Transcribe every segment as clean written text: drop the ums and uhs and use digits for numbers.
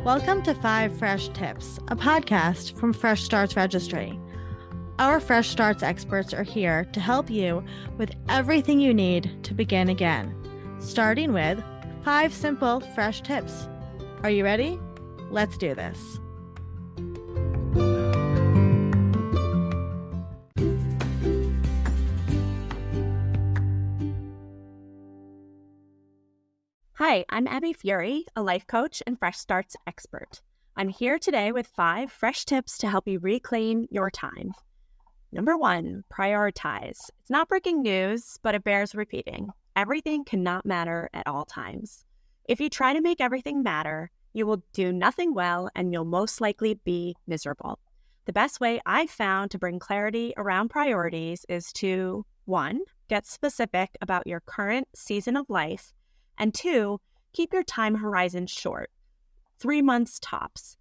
Welcome to 5 Fresh Tips, a podcast from Fresh Starts Registry. Our Fresh Starts experts are here to help you with everything you need to begin again, starting with 5 simple fresh tips. Are you ready? Let's do this. Hi, I'm Abby Furey, a life coach and Fresh Starts expert. I'm here today with 5 fresh tips to help you reclaim your time. Number 1, prioritize. It's not breaking news, but it bears repeating. Everything cannot matter at all times. If you try to make everything matter, you will do nothing well and you'll most likely be miserable. The best way I've found to bring clarity around priorities is to 1, get specific about your current season of life, and 2, keep your time horizon short, 3 months tops.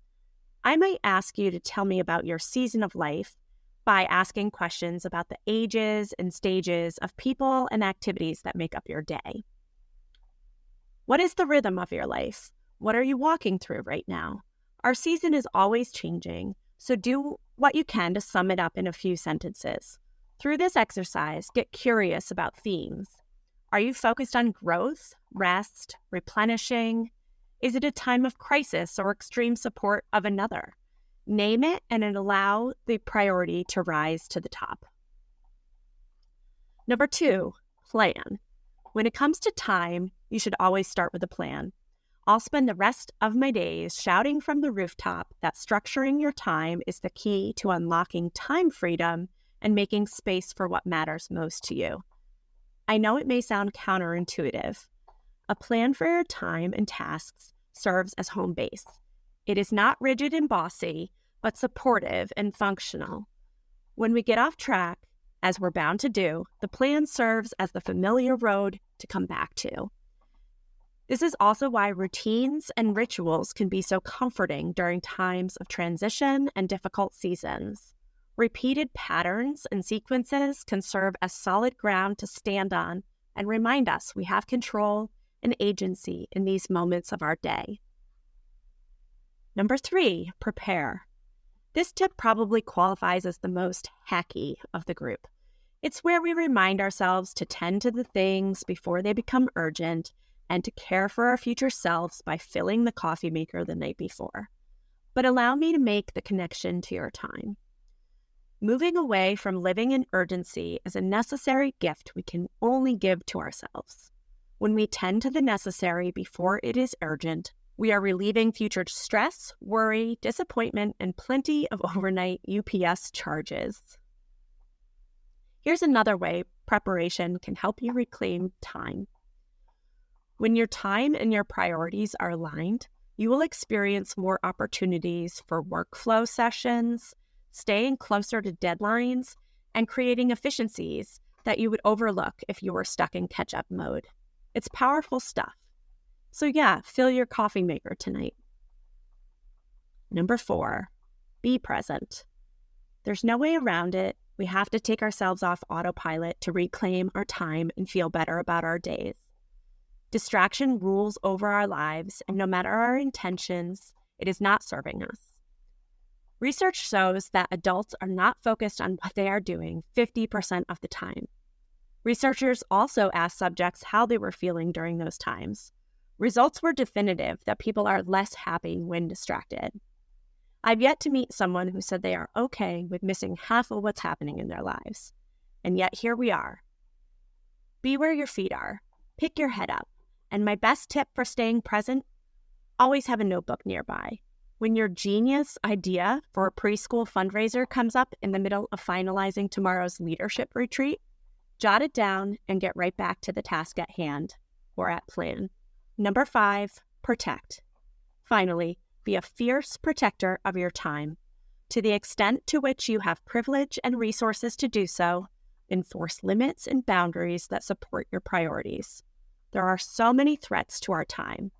I might ask you to tell me about your season of life by asking questions about the ages and stages of people and activities that make up your day. What is the rhythm of your life? What are you walking through right now? Our season is always changing, so do what you can to sum it up in a few sentences. Through this exercise, get curious about themes. Are you focused on growth, rest, replenishing? Is it a time of crisis or extreme support of another? Name it and allow the priority to rise to the top. Number 2, plan. When it comes to time, you should always start with a plan. I'll spend the rest of my days shouting from the rooftop that structuring your time is the key to unlocking time freedom and making space for what matters most to you. I know it may sound counterintuitive. A plan for your time and tasks serves as home base. It is not rigid and bossy, but supportive and functional. When we get off track, as we're bound to do, the plan serves as the familiar road to come back to. This is also why routines and rituals can be so comforting during times of transition and difficult seasons. Repeated patterns and sequences can serve as solid ground to stand on and remind us we have control and agency in these moments of our day. Number 3, prepare. This tip probably qualifies as the most hacky of the group. It's where we remind ourselves to tend to the things before they become urgent and to care for our future selves by filling the coffee maker the night before. But allow me to make the connection to your time. Moving away from living in urgency is a necessary gift we can only give to ourselves. When we tend to the necessary before it is urgent, we are relieving future stress, worry, disappointment, and plenty of overnight UPS charges. Here's another way preparation can help you reclaim time. When your time and your priorities are aligned, you will experience more opportunities for workflow sessions, staying closer to deadlines, and creating efficiencies that you would overlook if you were stuck in catch-up mode. It's powerful stuff. So yeah, fill your coffee maker tonight. Number 4, be present. There's no way around it. We have to take ourselves off autopilot to reclaim our time and feel better about our days. Distraction rules over our lives, and no matter our intentions, it is not serving us. Research shows that adults are not focused on what they are doing 50% of the time. Researchers also asked subjects how they were feeling during those times. Results were definitive that people are less happy when distracted. I've yet to meet someone who said they are okay with missing half of what's happening in their lives. And yet here we are. Be where your feet are. Pick your head up. And my best tip for staying present, always have a notebook nearby. When your genius idea for a preschool fundraiser comes up in the middle of finalizing tomorrow's leadership retreat, jot it down and get right back to the task at hand or at plan. Number 5, protect. Finally, be a fierce protector of your time. To the extent to which you have privilege and resources to do so, enforce limits and boundaries that support your priorities. There are so many threats to our time.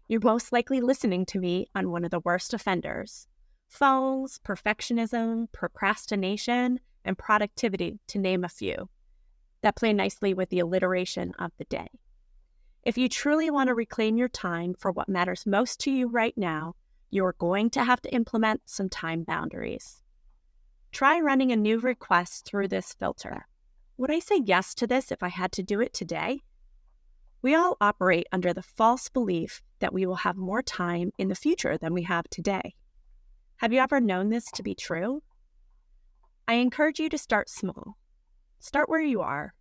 You're most likely listening to me on one of the worst offenders. Phones, perfectionism, procrastination, and productivity, to name a few, that play nicely with the alliteration of the day. If you truly want to reclaim your time for what matters most to you right now, you're going to have to implement some time boundaries. Try running a new request through this filter. Would I say yes to this if I had to do it today? We all operate under the false belief that we will have more time in the future than we have today. Have you ever known this to be true? I encourage you to start small. Start where you are.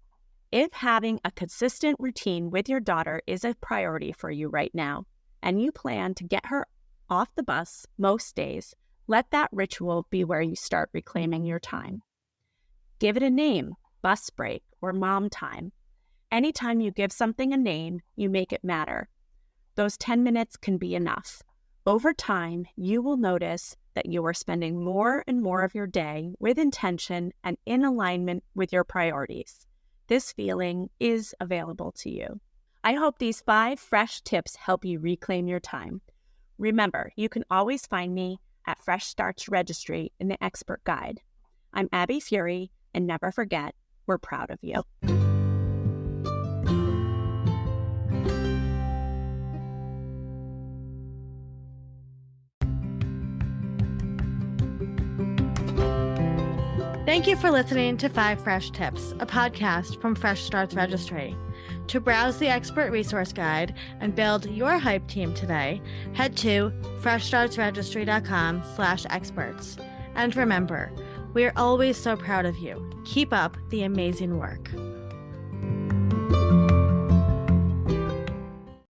If having a consistent routine with your daughter is a priority for you right now, and you plan to get her off the bus most days, let that ritual be where you start reclaiming your time. Give it a name, bus break, or mom time. Anytime you give something a name, you make it matter. Those 10 minutes can be enough. Over time, you will notice that you are spending more and more of your day with intention and in alignment with your priorities. This feeling is available to you. I hope these 5 fresh tips help you reclaim your time. Remember, you can always find me at Fresh Starts Registry in the Expert Guide. I'm Abby Furey, and never forget, we're proud of you. Thank you for listening to 5 Fresh Tips, a podcast from Fresh Starts Registry. To browse the expert resource guide and build your hype team today, head to freshstartsregistry.com/experts. And remember, we are always so proud of you. Keep up the amazing work.